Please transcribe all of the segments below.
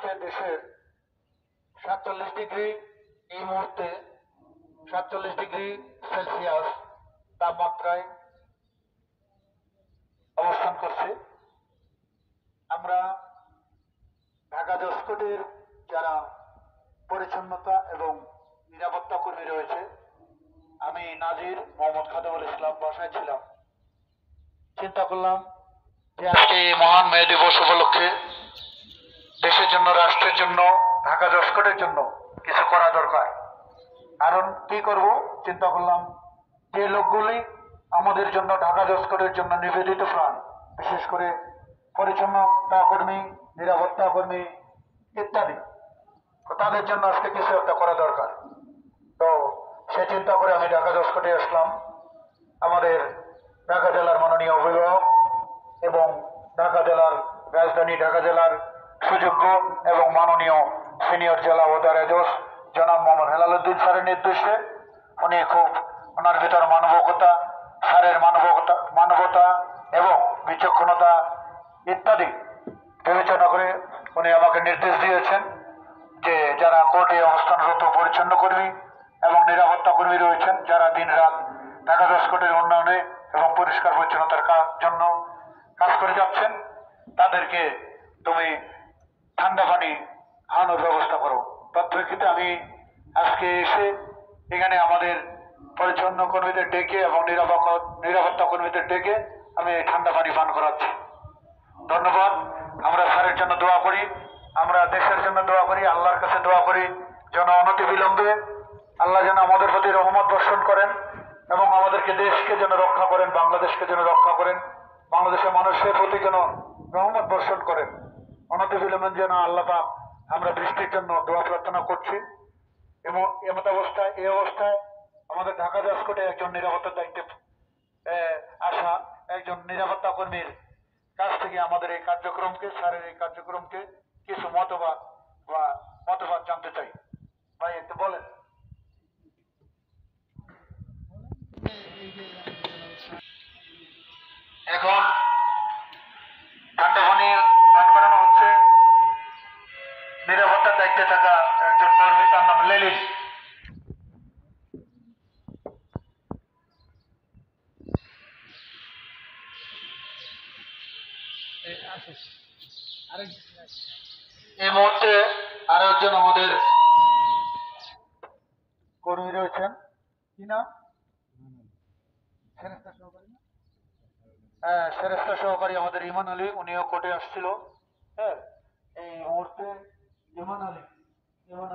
বাংলাদেশের দেশের 47 ডিগ্রি এই মুহূর্তে 47 ডিগ্রি সেলসিয়াস তাপমাত্রায় অবস্থান করছে। আমরা ঢাকা জসকোটের যারা পরিচ্ছন্নতা এবং নিরাপত্তা কর্মী রয়েছে, আমি নাজির মোহাম্মদ খাদেমুল ইসলাম বাসায় ছিলাম। চিন্তা করলাম যে আজকে এই মহান মে দিবস উপলক্ষে দেশের জন্য, রাষ্ট্রের জন্য, ঢাকা জসকোটের জন্য কিছু করা দরকার। কারণ কি করব চিন্তা করলাম, যে লোকগুলি আমাদের জন্য, ঢাকা জসকোটের জন্য নিবেদিত প্রাণ, বিশেষ করে পরিচ্ছন্নতা কর্মী, নিরাপত্তা কর্মী ইত্যাদি, তাদের জন্য আজকে কিছু একটা করা দরকার। তো সে চিন্তা করে আমি ঢাকা জসকোটে আসলাম। আমাদের ঢাকা জেলার মাননীয় অভিভাবক এবং ঢাকা জেলার রাজধানী ঢাকা জেলার সুযোগ্য এবং মাননীয় সিনিয়র জেলা ওদারেজস জনাব মোহাম্মদ হেলালুদ্দিন স্যারের নির্দেশে, উনি খুব ওনার ভিতর মানবিকতা, স্যারের মানবতা এবং বিচক্ষণতা ইত্যাদি বিবেচনা করে উনি আমাকে নির্দেশ দিয়েছেন যে যারা কোর্টে অবস্থানরত পরিচ্ছন্ন কর্মী এবং নিরাপত্তা কর্মী রয়েছেন, যারা দিন রাত ঢাকা জসকোটের উন্নয়নে এবং পরিষ্কার পরিচ্ছন্নতার জন্য কাজ করে যাচ্ছেন, তাদেরকে তুমি ঠান্ডা পানি খাওয়ানোর ব্যবস্থা করো। তৎপ্রেক্ষিতে আমি আজকে এসে এখানে আমাদের পরিচ্ছন্ন কর্মীদের ডেকে এবং নিরাপত্তা কর্মীদের ডেকে আমি ঠান্ডা পানি পান করাচ্ছি। ধন্যবাদ। আমরা স্যারের জন্য দোয়া করি, আমরা দেশের জন্য দোয়া করি, আল্লাহর কাছে দোয়া করি যেন অনতি বিলম্বে আল্লাহ যেন আমাদের প্রতি রহমত বর্ষণ করেন এবং আমাদেরকে, দেশকে যেন রক্ষা করেন, বাংলাদেশকে যেন রক্ষা করেন, বাংলাদেশের মানুষের প্রতি যেন রহমত বর্ষণ করেন। অনতি বিলম্বে যেন আল্লাহ পাক, আমরা বৃষ্টির জন্য দোয়া প্রার্থনা করছি। এবং এই অবস্থায় আমাদের ঢাকা জসকোটে একজন নিরাপত্তার দায়িত্বে আসা একজন নিরাপত্তা কর্মীর কাছ থেকে আমাদের এই কার্যক্রমকে, স্যারের এই কার্যক্রমকে কিছু মতবাদ জানতে চাই। ভাই একটু বলেন। এখন ঠান্ডা পানি পান করানো হচ্ছে নিরাপত্তার দায়িত্বে থাকা একজন কর্মী, তার নাম লেলিস। এই মুহূর্তে আরো একজন আমাদের কর্মী রয়েছেন, কি নাম? সেরেস্তা সহকারী আমাদের ইমান আলী, উনিও কোর্টে আসছিল। হ্যাঁ, এই মুহূর্তে ইমান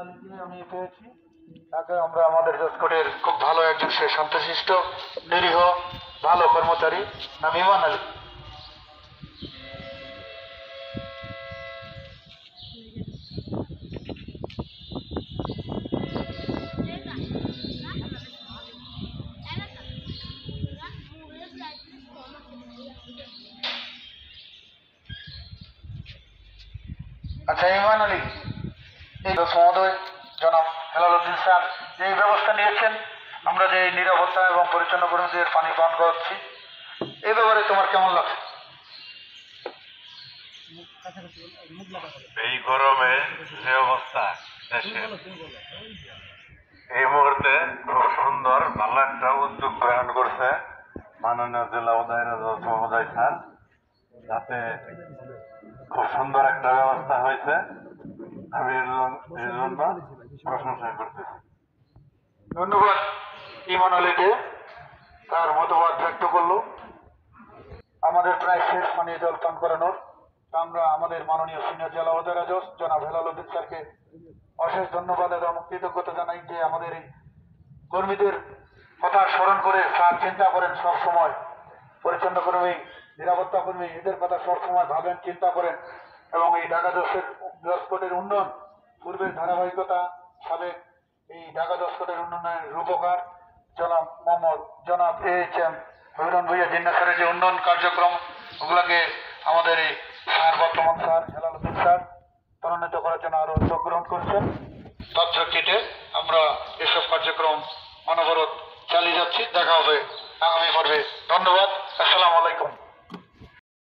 আলীকে আমি পেয়েছি। তাকে আমরা আমাদের জসকোটের খুব ভালো একজন, সে শান্তশিষ্ট, নিরীহ, ভালো কর্মচারী, নাম ইমান আলী। আচ্ছা ইমান আলী, এই মহোদয় জনাব হেলালুদ্দিন স্যার যে ব্যবস্থা নিয়েছেন, আমরা যে নিরাপত্তা এবং পরিচ্ছন্ন কর্মীদের পানি পান করাচ্ছি, এই ব্যাপারে তোমার কেমন লাগছে? এই গরমে যে অবস্থা দেশে, এই মুহূর্তে খুব সুন্দর ভালো একটা উদ্যোগ গ্রহণ করছে মাননীয় জেলা ওদারেজস মহোদয় স্যার, যাতে খুব সুন্দর একটা ব্যবস্থা হয়েছে। আমি এর জন্য প্রশংসা করতেছি। ধন্যবাদ ইমান আলীকে, তার মতবাদ ব্যক্ত করলো। আমাদের প্রায় শেষ পানীয় জল পান করানোর। আমরা আমাদের মাননীয় সিনিয়র জেলা ওদারেজস জনাব হেলালুদ্দিন স্যারকে অশেষ ধন্যবাদ এবং কৃতজ্ঞতা জানাই যে আমাদের এই কর্মীদের কথা স্মরণ করে স্যার চিন্তা করেন সব সময়, পরিচ্ছন্ন কর্মী, নিরাপত্তা কর্মী, এদের কথা সব সময় ভাবেন, চিন্তা করেন এবং এই ঢাকা জসকোটের উন্নয়ন, পূর্বের ধারাবাহিকতা, সাবেক এই ঢাকা জসকোটের উন্নয়নের রূপকার জনাব AHM হবিরন ভুইয়া জিন্না স্যারের যে উন্নয়ন কার্যক্রম, ওগুলাকে আমাদের এই স্যার, বর্তমান স্যার হেলালুদ্দিন স্যার ত্বরান্বিত করার জন্য আরো উদ্যোগ গ্রহণ করেছেন। তৎপ্রেক্ষিতে আমরা এসব কার্যক্রম অনবরত চালিয়ে যাচ্ছি। দেখা হবে আগামী পর্বে। ধন্যবাদ। আসসালামু আলাইকুম।